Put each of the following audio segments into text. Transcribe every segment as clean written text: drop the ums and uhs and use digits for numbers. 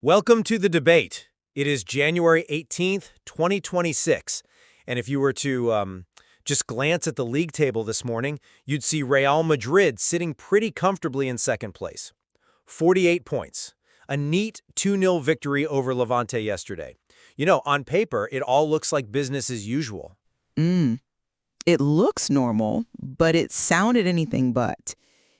Welcome to the debate. It is January 18th, 2026. And if you were to just glance at the league table this morning, you'd see Real Madrid sitting pretty comfortably in second place. 48 points. A neat 2-0 victory over Levante yesterday. You know, on paper, it all looks like business as usual. It looks normal, but it sounded anything but.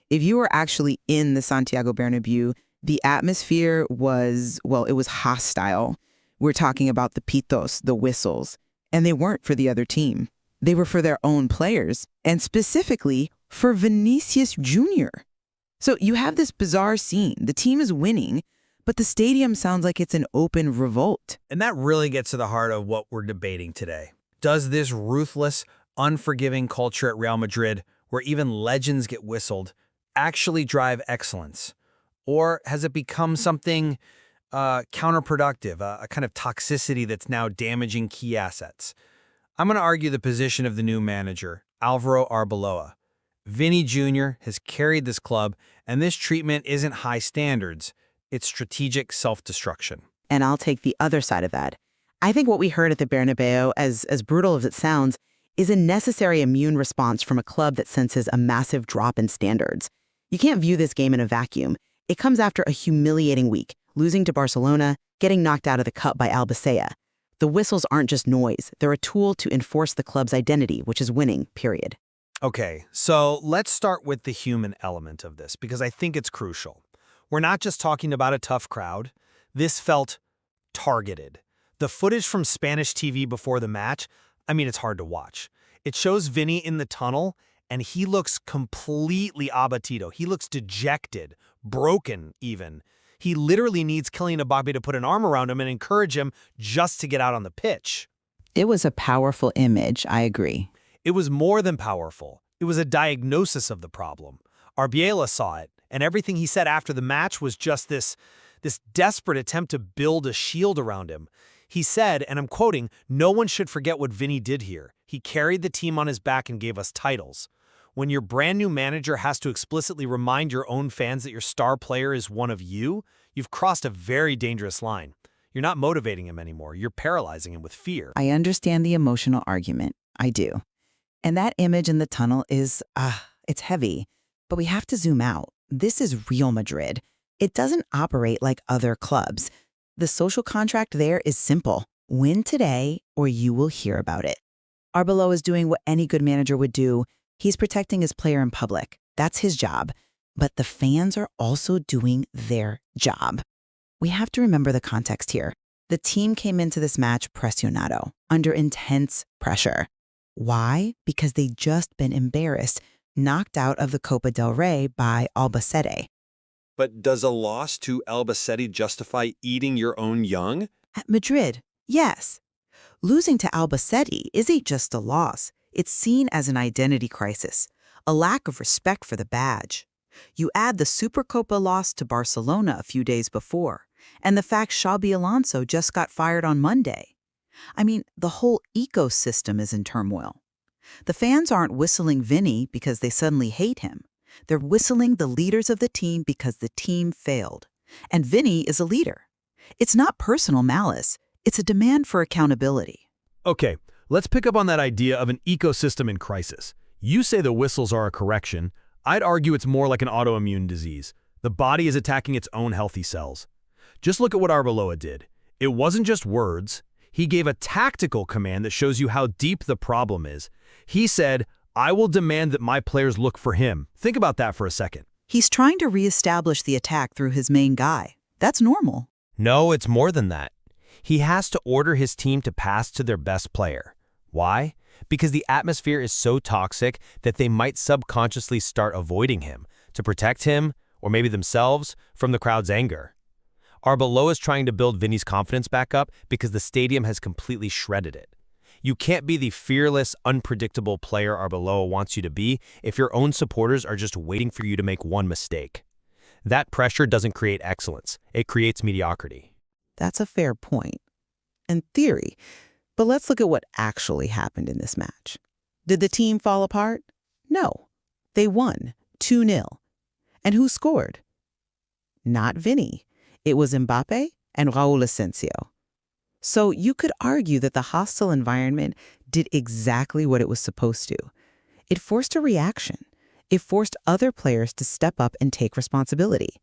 If you were actually in the Santiago Bernabéu, the atmosphere was, well, it was hostile. We're talking about the pitos, the whistles, and they weren't for the other team. They were for their own players, and specifically for Vinicius Jr. So you have this bizarre scene. The team is winning, but the stadium sounds like it's an open revolt. And that really gets to the heart of what we're debating today. Does this ruthless, unforgiving culture at Real Madrid, where even legends get whistled, actually drive excellence? Or has it become something counterproductive, a kind of toxicity that's now damaging key assets? I'm going to argue the position of the new manager, Álvaro Arbeloa. Vini Jr. has carried this club, and this treatment isn't high standards. It's strategic self-destruction. And I'll take the other side of that. I think what we heard at the Bernabeu, as brutal as it sounds, is a necessary immune response from a club that senses a massive drop in standards. You can't view this game in a vacuum. It comes after a humiliating week, losing to Barcelona, getting knocked out of the cup by Albacete. The whistles aren't just noise. They're a tool to enforce the club's identity, which is winning, period. Okay, so let's start with the human element of this, because I think it's crucial. We're not just talking about a tough crowd. This felt targeted. The footage from Spanish TV before the match, it's hard to watch. It shows Vini in the tunnel, and he looks completely abatido. He looks dejected, broken even. He literally needs Kylian Mbappé to put an arm around him and encourage him just to get out on the pitch. It was a powerful image, I agree. It was more than powerful. It was a diagnosis of the problem. Arbeloa'S saw it, and everything he said after the match was just this desperate attempt to build a shield around him. He said, and I'm quoting, "No one should forget what Vini did here. He carried the team on his back and gave us titles." When your brand new manager has to explicitly remind your own fans that your star player is one of you, you've crossed a very dangerous line. You're not motivating him anymore. You're paralyzing him with fear. I understand the emotional argument. I do. And that image in the tunnel is, it's heavy. But we have to zoom out. This is Real Madrid. It doesn't operate like other clubs. The social contract there is simple. Win today, or you will hear about it. Arbeloa is doing what any good manager would do. He's protecting his player in public. That's his job. But the fans are also doing their job. We have to remember the context here. The team came into this match presionado, under intense pressure. Why? Because they'd just been embarrassed, knocked out of the Copa del Rey by Albacete. But does a loss to Albacete justify eating your own young? At Madrid, yes. Losing to Albacete isn't just a loss. It's seen as an identity crisis, a lack of respect for the badge. You add the Supercopa loss to Barcelona a few days before, and the fact Xabi Alonso just got fired on Monday. The whole ecosystem is in turmoil. The fans aren't whistling Vini because they suddenly hate him. They're whistling the leaders of the team because the team failed. And Vini is a leader. It's not personal malice. It's a demand for accountability. Okay, let's pick up on that idea of an ecosystem in crisis. You say the whistles are a correction. I'd argue it's more like an autoimmune disease. The body is attacking its own healthy cells. Just look at what Arbeloa did. It wasn't just words. He gave a tactical command that shows you how deep the problem is. He said, "I will demand that my players look for him." Think about that for a second. He's trying to reestablish the attack through his main guy. That's normal. No, it's more than that. He has to order his team to pass to their best player. Why? Because the atmosphere is so toxic that they might subconsciously start avoiding him to protect him, or maybe themselves, from the crowd's anger. Arbeloa is trying to build Vini's confidence back up because the stadium has completely shredded it. You can't be the fearless, unpredictable player Arbeloa wants you to be if your own supporters are just waiting for you to make one mistake. That pressure doesn't create excellence. It creates mediocrity. That's a fair point. In theory. But let's look at what actually happened in this match. Did the team fall apart? No. They won 2-0. And who scored? Not Vini. It was Mbappé and Raúl Asensio. So you could argue that the hostile environment did exactly what it was supposed to. It forced a reaction. It forced other players to step up and take responsibility.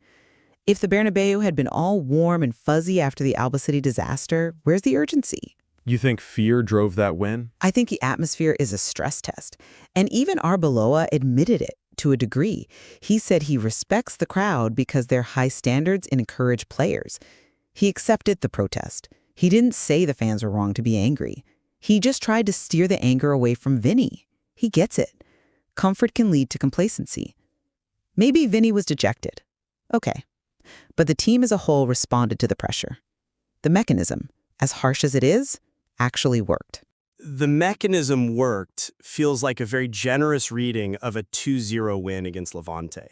If the Bernabéu had been all warm and fuzzy after the Albacete disaster, where's the urgency? You think fear drove that win? I think the atmosphere is a stress test. And even Arbeloa admitted it to a degree. He said he respects the crowd because their high standards encourage players. He accepted the protest. He didn't say the fans were wrong to be angry. He just tried to steer the anger away from Vini. He gets it. Comfort can lead to complacency. Maybe Vini was dejected. Okay. But the team as a whole responded to the pressure. The mechanism, as harsh as it is, actually worked. The mechanism worked feels like a very generous reading of a 2-0 win against Levante.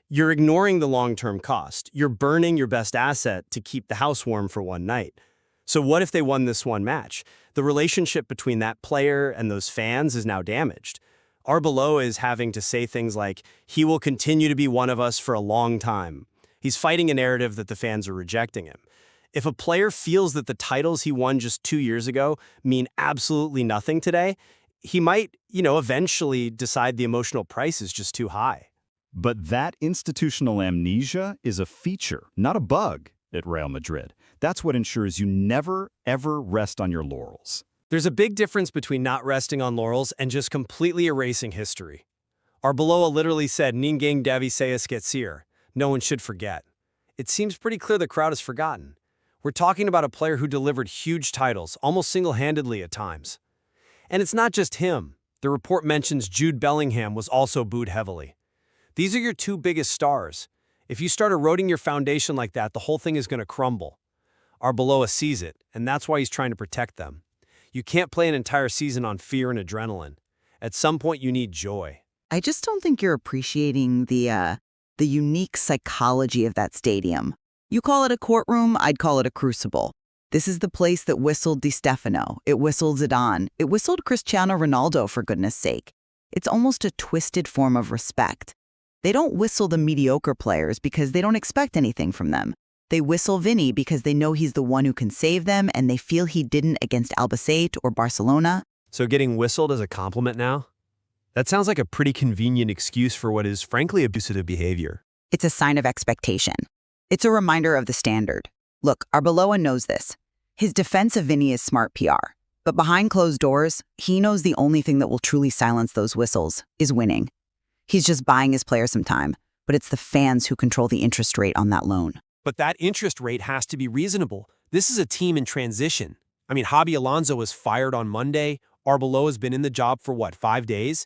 You're ignoring the long-term cost. You're burning your best asset to keep the house warm for one night. So what if they won this one match? The relationship between that player and those fans is now damaged. Arbeloa is having to say things like, he will continue to be one of us for a long time. He's fighting a narrative that the fans are rejecting him. If a player feels that the titles he won just 2 years ago mean absolutely nothing today, he might, eventually decide the emotional price is just too high. But that institutional amnesia is a feature, not a bug, at Real Madrid. That's what ensures you never, ever rest on your laurels. There's a big difference between not resting on laurels and just completely erasing history. Arbeloa literally said, "Ninguém deve se esquecer." No one should forget. It seems pretty clear the crowd has forgotten. We're talking about a player who delivered huge titles, almost single-handedly at times. And it's not just him. The report mentions Jude Bellingham was also booed heavily. These are your two biggest stars. If you start eroding your foundation like that, the whole thing is going to crumble. Arbeloa sees it, and that's why he's trying to protect them. You can't play an entire season on fear and adrenaline. At some point, you need joy. I just don't think you're appreciating the unique psychology of that stadium. You call it a courtroom, I'd call it a crucible. This is the place that whistled Di Stefano, it whistled Zidane, it whistled Cristiano Ronaldo, for goodness sake. It's almost a twisted form of respect. They don't whistle the mediocre players because they don't expect anything from them. They whistle Vini because they know he's the one who can save them and they feel he didn't against Albacete or Barcelona. So getting whistled is a compliment now? That sounds like a pretty convenient excuse for what is frankly abusive behavior. It's a sign of expectation. It's a reminder of the standard. Look, Arbeloa knows this. His defense of Vini is smart PR. But behind closed doors, he knows the only thing that will truly silence those whistles is winning. He's just buying his players some time, but it's the fans who control the interest rate on that loan. But that interest rate has to be reasonable. This is a team in transition. I mean, Xabi Alonso was fired on Monday. Arbeloa's been in the job for 5 days?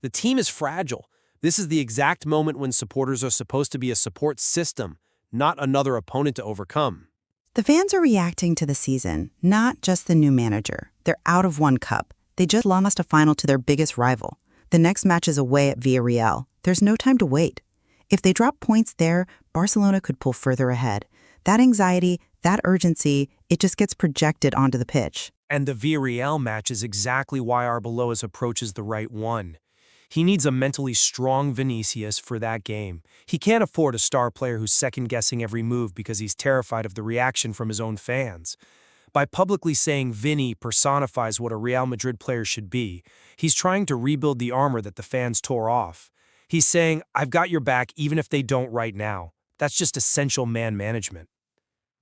The team is fragile. This is the exact moment when supporters are supposed to be a support system, not another opponent to overcome. The fans are reacting to the season, not just the new manager. They're out of one cup. They just lost a final to their biggest rival. The next match is away at Villarreal. There's no time to wait. If they drop points there, Barcelona could pull further ahead. That anxiety, that urgency, it just gets projected onto the pitch. And the Villarreal match is exactly why Arbeloa'S approach is the right one. He needs a mentally strong Vinicius for that game. He can't afford a star player who's second-guessing every move because he's terrified of the reaction from his own fans. By publicly saying Vini personifies what a Real Madrid player should be, he's trying to rebuild the armor that the fans tore off. He's saying, I've got your back even if they don't right now. That's just essential man management.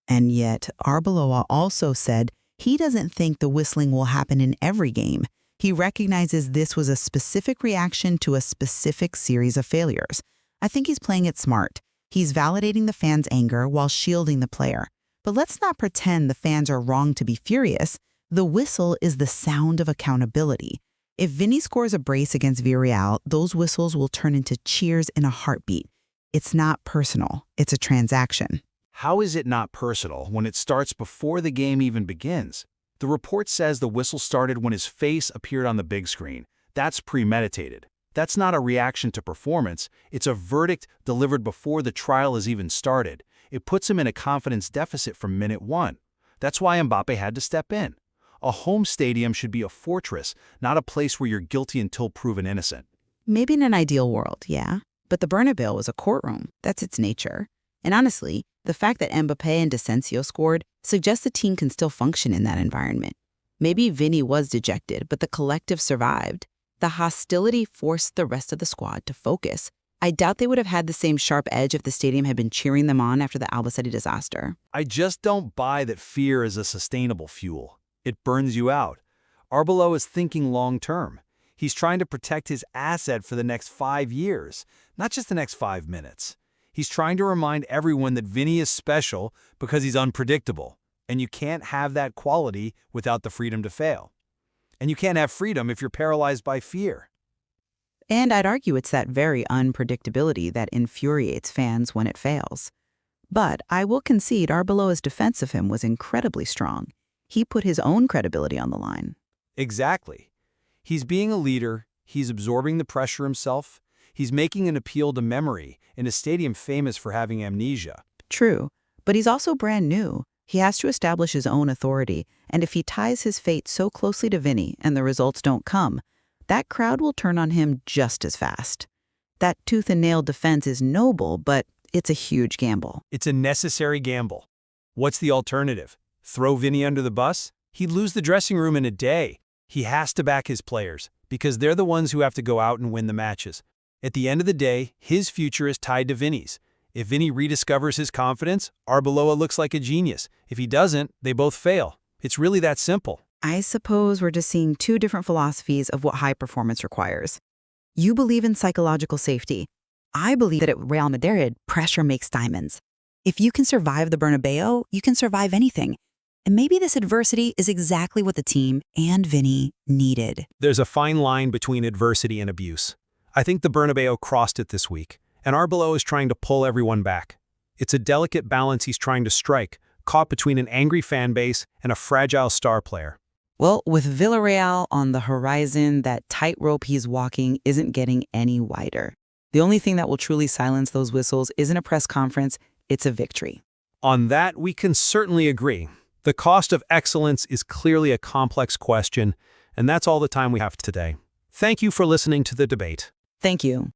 And yet, Arbeloa also said he doesn't think the whistling will happen in every game. He recognizes this was a specific reaction to a specific series of failures. I think he's playing it smart. He's validating the fans' anger while shielding the player. But let's not pretend the fans are wrong to be furious. The whistle is the sound of accountability. If Vini scores a brace against Villarreal, those whistles will turn into cheers in a heartbeat. It's not personal. It's a transaction. How is it not personal when it starts before the game even begins? The report says the whistle started when his face appeared on the big screen. That's premeditated. That's not a reaction to performance. It's a verdict delivered before the trial has even started. It puts him in a confidence deficit from minute one. That's why Mbappé had to step in. A home stadium should be a fortress, not a place where you're guilty until proven innocent. Maybe in an ideal world, yeah. But the Bernabéu is a courtroom. That's its nature. And honestly, the fact that Mbappé and Asensio scored suggests the team can still function in that environment. Maybe Vini was dejected, but the collective survived. The hostility forced the rest of the squad to focus. I doubt they would have had the same sharp edge if the stadium had been cheering them on after the Albacete disaster. I just don't buy that fear is a sustainable fuel. It burns you out. Arbeloa is thinking long-term. He's trying to protect his asset for the next 5 years, not just the next 5 minutes. He's trying to remind everyone that Vini is special because he's unpredictable, and you can't have that quality without the freedom to fail. And you can't have freedom if you're paralyzed by fear. And I'd argue it's that very unpredictability that infuriates fans when it fails. But I will concede Arbeloa's defense of him was incredibly strong. He put his own credibility on the line. Exactly. He's being a leader, he's absorbing the pressure himself, he's making an appeal to memory in a stadium famous for having amnesia. True, but he's also brand new. He has to establish his own authority, and if he ties his fate so closely to Vini and the results don't come, that crowd will turn on him just as fast. That tooth-and-nail defense is noble, but it's a huge gamble. It's a necessary gamble. What's the alternative? Throw Vini under the bus? He'd lose the dressing room in a day. He has to back his players, because they're the ones who have to go out and win the matches. At the end of the day, his future is tied to Vini's. If Vini rediscovers his confidence, Arbeloa looks like a genius. If he doesn't, they both fail. It's really that simple. I suppose we're just seeing two different philosophies of what high performance requires. You believe in psychological safety. I believe that at Real Madrid, pressure makes diamonds. If you can survive the Bernabéu, you can survive anything. And maybe this adversity is exactly what the team and Vini needed. There's a fine line between adversity and abuse. I think the Bernabéu crossed it this week, and Arbeloa is trying to pull everyone back. It's a delicate balance he's trying to strike, caught between an angry fan base and a fragile star player. Well, with Villarreal on the horizon, that tightrope he's walking isn't getting any wider. The only thing that will truly silence those whistles isn't a press conference, it's a victory. On that, we can certainly agree. The cost of excellence is clearly a complex question, and that's all the time we have today. Thank you for listening to the debate. Thank you.